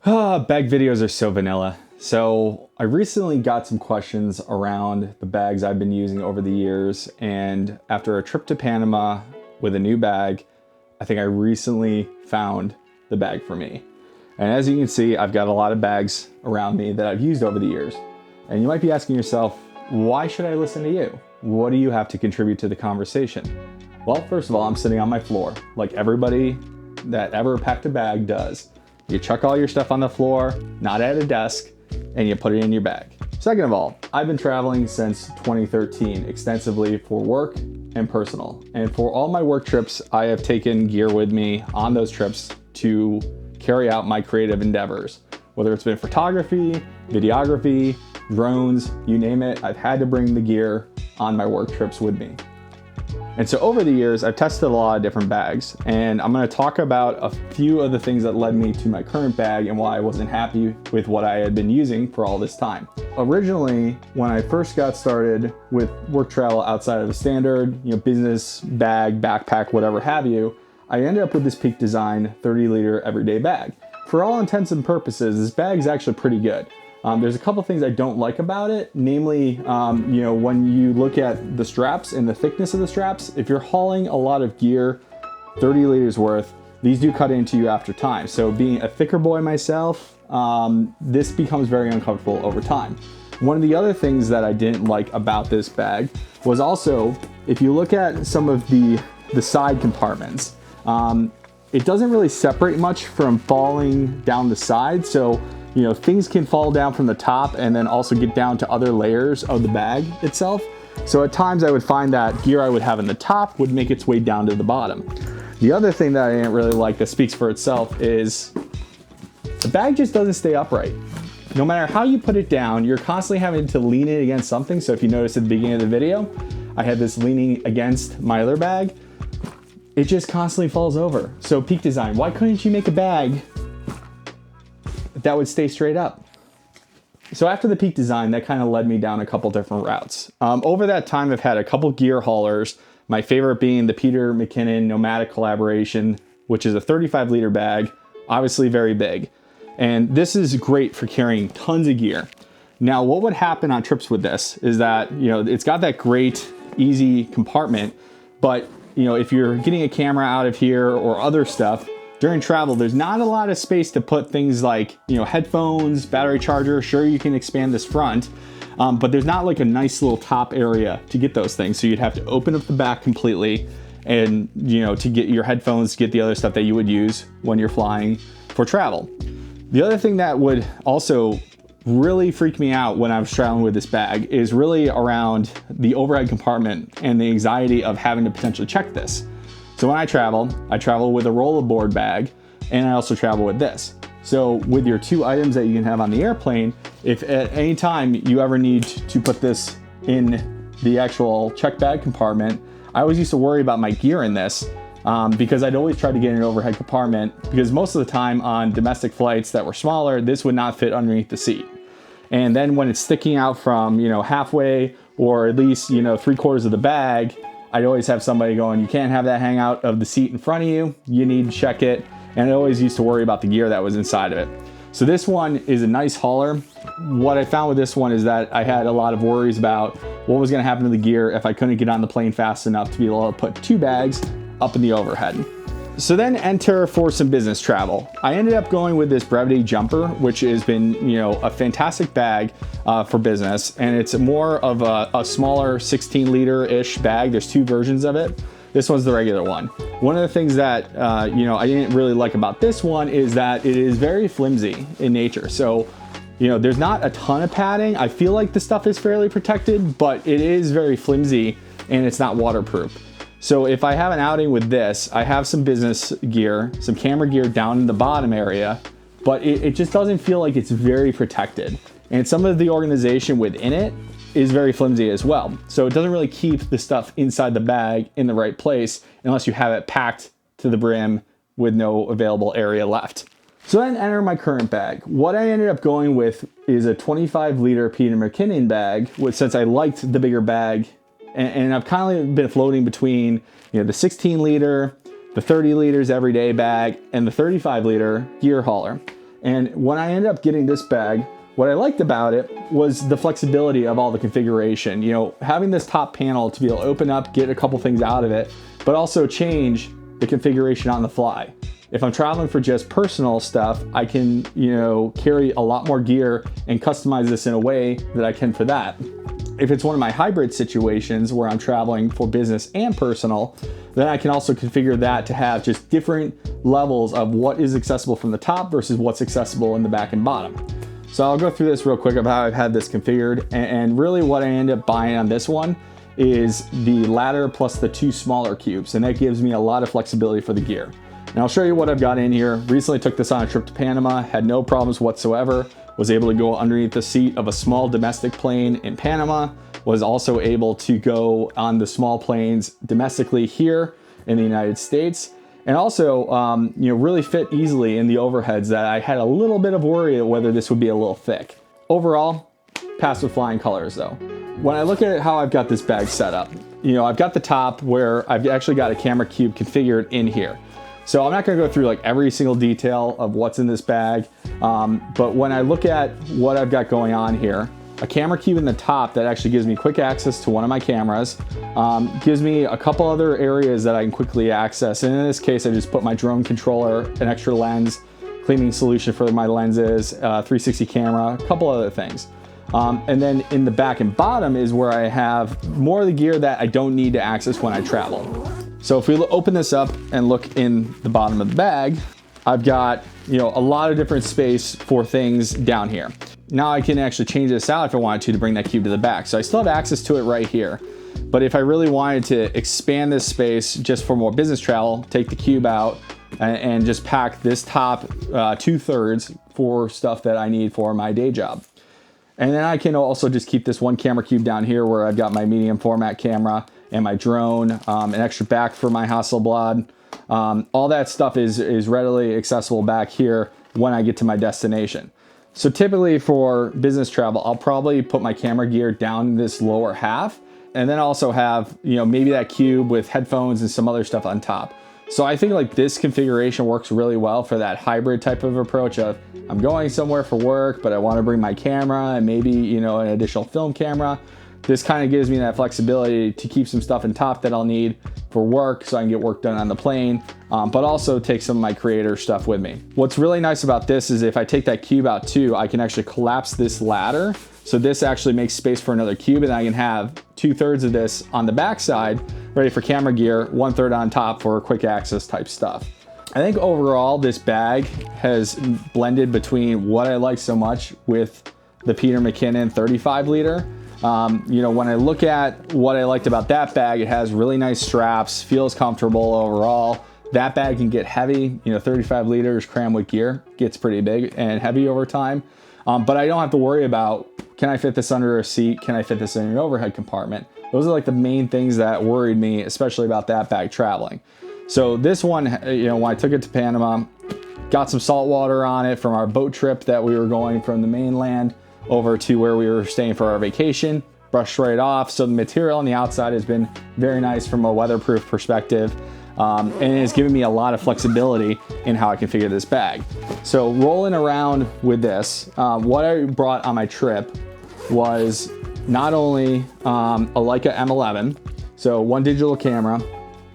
Bag videos are so vanilla. So I recently got some questions around the bags I've been using over the years, and after a trip to Panama with a new bag, I think I recently found the bag for me. And as you can see, I've got a lot of bags around me that I've used over the years. And you might be asking yourself, why should I listen to you? What do you have to contribute to the conversation? Well, first of all, I'm sitting on my floor, like everybody that ever packed a bag does. You chuck all your stuff on the floor, not at a desk, and you put it in your bag. Second of all, I've been traveling since 2013 extensively for work and personal. And for all my work trips, I have taken gear with me on those trips to carry out my creative endeavors. Whether it's been photography, videography, drones, you name it, I've had to bring the gear on my work trips with me. And so over the years, I've tested a lot of different bags, and I'm going to talk about a few of the things that led me to my current bag and why I wasn't happy with what I had been using for all this time. Originally, when I first got started with work travel outside of the standard, business bag, backpack, whatever have you, I ended up with this Peak Design 30-liter everyday bag. For all intents and purposes, this bag is actually pretty good. There's a couple things I don't like about it, namely, when you look at the straps and the thickness of the straps, if you're hauling a lot of gear, 30 liters worth, these do cut into you after time. So being a thicker boy myself, this becomes very uncomfortable over time. One of the other things that I didn't like about this bag was also, if you look at some of the side compartments, it doesn't really separate much from falling down the side. So things can fall down from the top and then also get down to other layers of the bag itself. So at times I would find that gear I would have in the top would make its way down to the bottom. The other thing that I didn't really like that speaks for itself is the bag just doesn't stay upright. No matter how you put it down, you're constantly having to lean it against something. So if you notice at the beginning of the video, I had this leaning against my other bag. It just constantly falls over. So Peak Design, why couldn't you make a bag that would stay straight up? So after the Peak Design, that kind of led me down a couple different routes. Over that time, I've had a couple gear haulers, my favorite being the Peter McKinnon Nomatic collaboration, which is a 35-liter bag, obviously very big. And this is great for carrying tons of gear. Now, what would happen on trips with this is that, it's got that great, easy compartment, but if you're getting a camera out of here or other stuff, during travel, there's not a lot of space to put things like, headphones, battery charger. Sure, you can expand this front, but there's not like a nice little top area to get those things. So you'd have to open up the back completely and, to get your headphones, get the other stuff that you would use when you're flying for travel. The other thing that would also really freak me out when I was traveling with this bag is really around the overhead compartment and the anxiety of having to potentially check this. So when I travel with a rollerboard bag, and I also travel with this. So with your two items that you can have on the airplane, if at any time you ever need to put this in the actual check bag compartment, I always used to worry about my gear in this because I'd always try to get an overhead compartment, because most of the time on domestic flights that were smaller, this would not fit underneath the seat. And then when it's sticking out from, halfway or at least, 3/4 of the bag, I'd always have somebody going, you can't have that hang out of the seat in front of you. You need to check it. And I always used to worry about the gear that was inside of it. So this one is a nice hauler. What I found with this one is that I had a lot of worries about what was going to happen to the gear if I couldn't get on the plane fast enough to be able to put two bags up in the overhead. So then enter for some business travel. I ended up going with this Brevity Jumper, which has been, a fantastic bag for business. And it's more of a smaller 16-liter-ish bag. There's two versions of it. This one's the regular one. One of the things that, I didn't really like about this one is that it is very flimsy in nature. So, there's not a ton of padding. I feel like the stuff is fairly protected, but it is very flimsy and it's not waterproof. So if I have an outing with this, I have some business gear, some camera gear down in the bottom area, but it just doesn't feel like it's very protected. And some of the organization within it is very flimsy as well. So it doesn't really keep the stuff inside the bag in the right place unless you have it packed to the brim with no available area left. So then enter my current bag. What I ended up going with is a 25-liter Peter McKinnon bag, since I liked the bigger bag. And I've kind of been floating between, the 16-liter, the 30 liters everyday bag, and the 35-liter gear hauler. And when I ended up getting this bag, what I liked about it was the flexibility of all the configuration. You know, having this top panel to be able to open up, get a couple things out of it, but also change the configuration on the fly. If I'm traveling for just personal stuff, I can, you know, carry a lot more gear and customize this in a way that I can for that. If it's one of my hybrid situations where I'm traveling for business and personal, then I can also configure that to have just different levels of what is accessible from the top versus what's accessible in the back and bottom. So I'll go through this real quick of how I've had this configured, and really what I end up buying on this one is the ladder plus the 2 smaller cubes, and that gives me a lot of flexibility for the gear. And I'll show you what I've got in here. Recently took this on a trip to Panama, had no problems whatsoever, was able to go underneath the seat of a small domestic plane in Panama, was also able to go on the small planes domestically here in the United States, and also you know, really fit easily in the overheads that I had a little bit of worry of whether this would be a little thick. Overall, passed with flying colors though. When I look at how I've got this bag set up, you know, I've got the top where I've actually got a camera cube configured in here. So I'm not gonna go through like every single detail of what's in this bag, but when I look at what I've got going on here, a camera cube in the top that actually gives me quick access to one of my cameras, gives me a couple other areas that I can quickly access. And in this case, I just put my drone controller, an extra lens, cleaning solution for my lenses, 360 camera, a couple other things. And then in the back and bottom is where I have more of the gear that I don't need to access when I travel. So if we open this up and look in the bottom of the bag, I've got, you know, a lot of different space for things down here. Now I can actually change this out if I wanted to bring that cube to the back. So I still have access to it right here. But if I really wanted to expand this space just for more business travel, take the cube out and just pack this top 2/3 for stuff that I need for my day job. And then I can also just keep this one camera cube down here where I've got my medium format camera and my drone, an extra back for my Hasselblad. All that stuff is readily accessible back here when I get to my destination. So typically for business travel, I'll probably put my camera gear down this lower half, and then also have, you know, maybe that cube with headphones and some other stuff on top. So I think like this configuration works really well for that hybrid type of approach of I'm going somewhere for work, but I want to bring my camera and maybe, you know, an additional film camera. This kind of gives me that flexibility to keep some stuff in top that I'll need for work so I can get work done on the plane, but also take some of my creator stuff with me. What's really nice about this is if I take that cube out too, I can actually collapse this ladder. So this actually makes space for another cube, and I can have 2/3 of this on the back side ready for camera gear, 1/3 on top for quick access type stuff. I think overall this bag has blended between what I like so much with the Peter McKinnon 35 liter. You know, when I look at what I liked about that bag, it has really nice straps, feels comfortable overall. That bag can get heavy, you know, 35 liters crammed with gear, gets pretty big and heavy over time. But I don't have to worry about, can I fit this under a seat? Can I fit this in an overhead compartment? Those are like the main things that worried me, especially about that bag traveling. So this one, you know, when I took it to Panama, got some salt water on it from our boat trip that we were going from the mainland over to where we were staying for our vacation, brushed right off. So the material on the outside has been very nice from a weatherproof perspective. And it's given me a lot of flexibility in how I configure this bag. So rolling around with this, what I brought on my trip was not only a Leica M11, so one digital camera,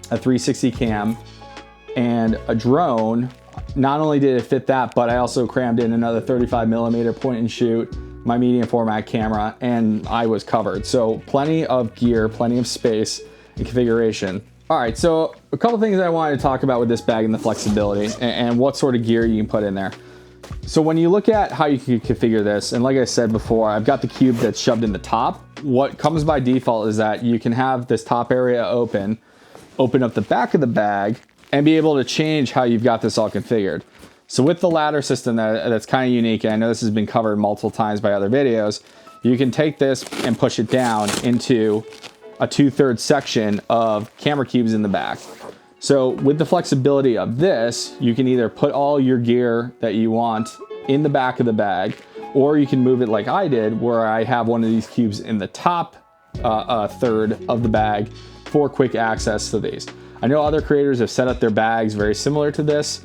a 360 cam, and a drone. Not only did it fit that, but I also crammed in another 35mm point and shoot, my medium format camera, and I was covered. So plenty of gear, plenty of space and configuration. All right, so a couple things I wanted to talk about with this bag and the flexibility and what sort of gear you can put in there. So when you look at how you can configure this, and like I said before, I've got the cube that's shoved in the top. What comes by default is that you can have this top area open up the back of the bag, and be able to change how you've got this all configured. So with the ladder system that's kind of unique, and I know this has been covered multiple times by other videos, you can take this and push it down into a 2/3 section of camera cubes in the back. So with the flexibility of this, you can either put all your gear that you want in the back of the bag, or you can move it like I did, where I have one of these cubes in the top third of the bag for quick access to these. I know other creators have set up their bags very similar to this,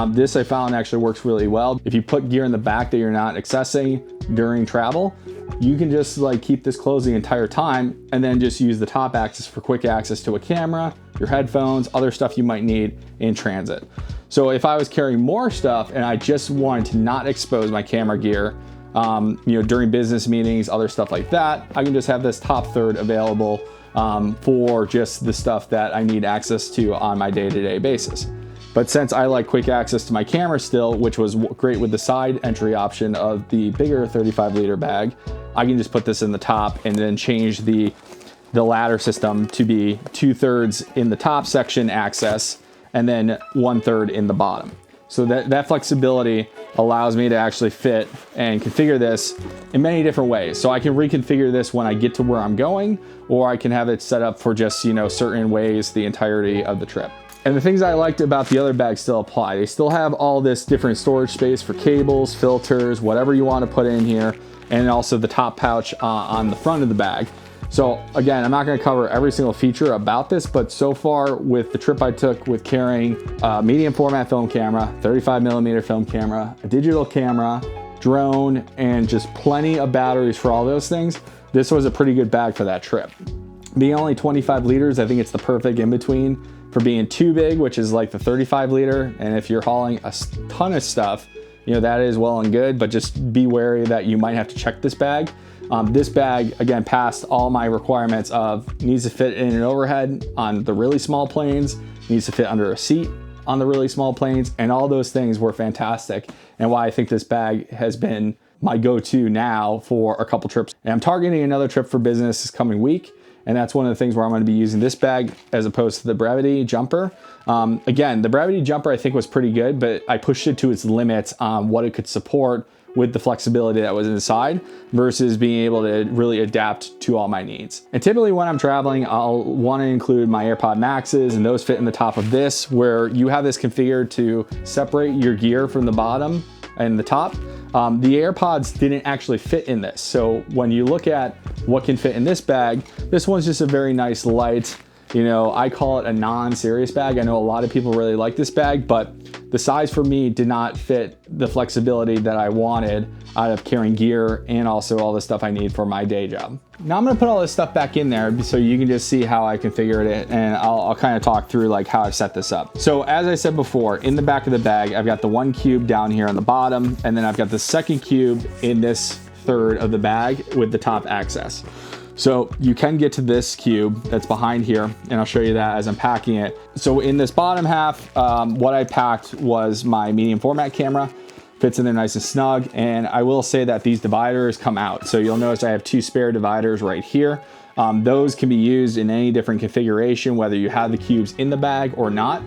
This I found actually works really well. If you put gear in the back that you're not accessing during travel, you can just like keep this closed the entire time and then just use the top axis for quick access to a camera, your headphones, other stuff you might need in transit. So if I was carrying more stuff and I just wanted to not expose my camera gear, during business meetings, other stuff like that, I can just have this top third available for just the stuff that I need access to on my day-to-day basis. But since I like quick access to my camera still, which was great with the side entry option of the bigger 35-liter bag, I can just put this in the top and then change the ladder system to be 2/3 in the top section access and then 1/3 in the bottom. So that flexibility allows me to actually fit and configure this in many different ways. So I can reconfigure this when I get to where I'm going, or I can have it set up for just, certain ways the entirety of the trip. And the things I liked about the other bags still apply. They still have all this different storage space for cables, filters, whatever you want to put in here, and also the top pouch on the front of the bag. So again, I'm not going to cover every single feature about this, but so far with the trip I took with carrying a medium format film camera, 35mm film camera, a digital camera, drone, and just plenty of batteries for all those things, this was a pretty good bag for that trip. Being only 25 liters, I think it's the perfect in between for being too big, which is like the 35 liter. And if you're hauling a ton of stuff, that is well and good, but just be wary that you might have to check this bag. This bag, again, passed all my requirements of needs to fit in an overhead on the really small planes, needs to fit under a seat on the really small planes, and all those things were fantastic, and why I think this bag has been my go-to now for a couple trips. And I'm targeting another trip for business this coming week, and that's one of the things where I'm going to be using this bag as opposed to the Brevity Jumper. Again, the Brevity Jumper I think was pretty good, but I pushed it to its limits on what it could support with the flexibility that was inside versus being able to really adapt to all my needs. And typically when I'm traveling, I'll want to include my AirPod Maxes, and those fit in the top of this, where you have this configured to separate your gear from the bottom and the top. The AirPods didn't actually fit in this. So when you look at what can fit in this bag, this one's just a very nice light, I call it a non-serious bag. I know a lot of people really like this bag, but the size for me did not fit the flexibility that I wanted out of carrying gear and also all the stuff I need for my day job. Now I'm gonna put all this stuff back in there so you can just see how I configured it, and I'll kind of talk through like how I set this up. So as I said before, in the back of the bag, I've got the one cube down here on the bottom, and then I've got the second cube in this third of the bag with the top access. So you can get to this cube that's behind here, and I'll show you that as I'm packing it. So in this bottom half, what I packed was my medium format camera, fits in there nice and snug. And I will say that these dividers come out. So you'll notice I have 2 spare dividers right here. Those can be used in any different configuration, whether you have the cubes in the bag or not.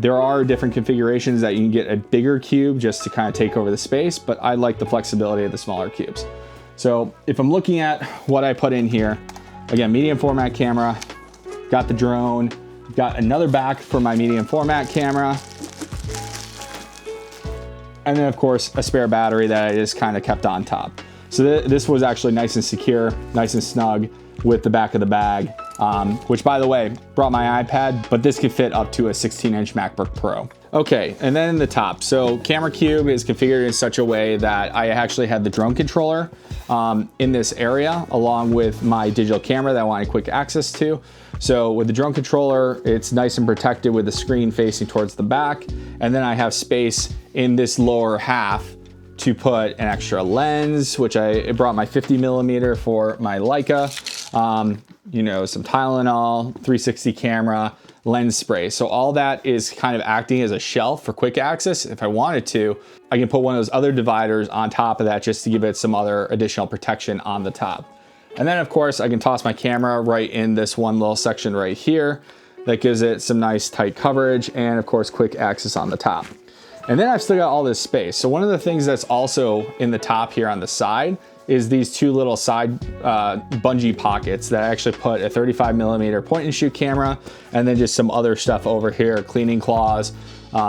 There are different configurations that you can get a bigger cube just to kind of take over the space, but I like the flexibility of the smaller cubes. So if I'm looking at what I put in here, again, medium format camera, got the drone, got another back for my medium format camera, and then of course a spare battery that I just kind of kept on top. So this was actually nice and secure, nice and snug with the back of the bag, which by the way, brought my iPad, but this could fit up to a 16-inch MacBook Pro. Okay, and then in the top, so camera cube is configured in such a way that I actually had the drone controller in this area, along with my digital camera that I wanted quick access to. So with the drone controller, it's nice and protected with the screen facing towards the back. And then I have space in this lower half to put an extra lens, which I brought my 50mm for my Leica, some Tylenol, 360 camera, lens spray. So all that is kind of acting as a shelf for quick access. If I wanted to, I can put one of those other dividers on top of that just to give it some other additional protection on the top. And then of course I can toss my camera right in this one little section right here. That gives it some nice tight coverage and of course quick access on the top. And then I've still got all this space. So one of the things that's also in the top here on the side is these 2 little side bungee pockets that I actually put a 35mm point and shoot camera, and then just some other stuff over here, cleaning cloths,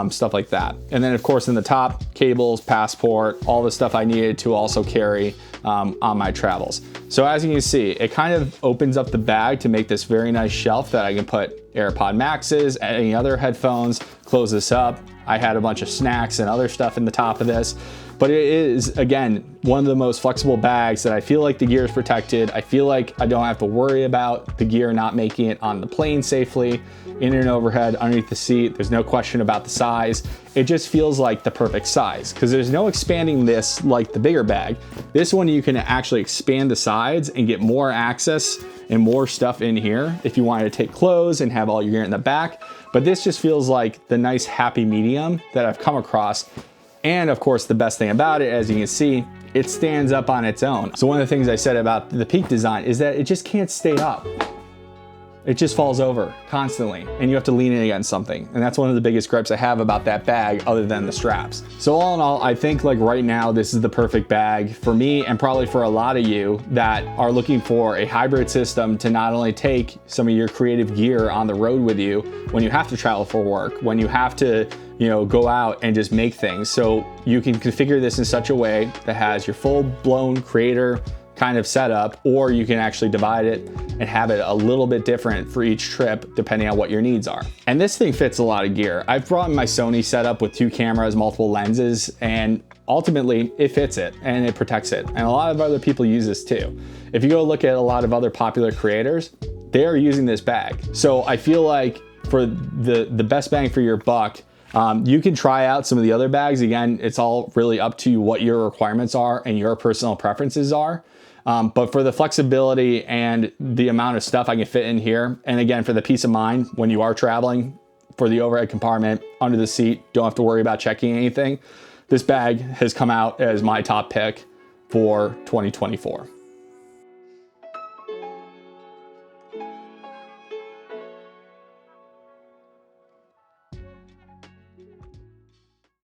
stuff like that. And then of course in the top, cables, passport, all the stuff I needed to also carry on my travels. So as you can see, it kind of opens up the bag to make this very nice shelf that I can put AirPod Maxes, any other headphones, close this up. I had a bunch of snacks and other stuff in the top of this, but it is, again, one of the most flexible bags that I feel like the gear is protected. I feel like I don't have to worry about the gear not making it on the plane safely, in and overhead, underneath the seat. There's no question about the size. It just feels like the perfect size because there's no expanding this like the bigger bag. This one you can actually expand the sides and get more access and more stuff in here if you wanted to take clothes and have all your gear in the back. But this just feels like the nice happy medium that I've come across. And of course, the best thing about it, as you can see, it stands up on its own. So one of the things I said about the Peak design is that it just can't stay up. It just falls over constantly and you have to lean in against something. And that's one of the biggest gripes I have about that bag other than the straps. So all in all, I think like right now, this is the perfect bag for me and probably for a lot of you that are looking for a hybrid system to not only take some of your creative gear on the road with you when you have to travel for work, when you have to, go out and just make things. So you can configure this in such a way that has your full-blown creator kind of setup, or you can actually divide it and have it a little bit different for each trip depending on what your needs are. And this thing fits a lot of gear. I've brought my Sony setup with 2 cameras, multiple lenses, and ultimately it fits it and it protects it. And a lot of other people use this too. If you go look at a lot of other popular creators, they are using this bag. So I feel like for the best bang for your buck, you can try out some of the other bags. Again, it's all really up to what your requirements are and your personal preferences are. But for the flexibility and the amount of stuff I can fit in here, and again, for the peace of mind when you are traveling, for the overhead compartment, under the seat, don't have to worry about checking anything. This bag has come out as my top pick for 2024.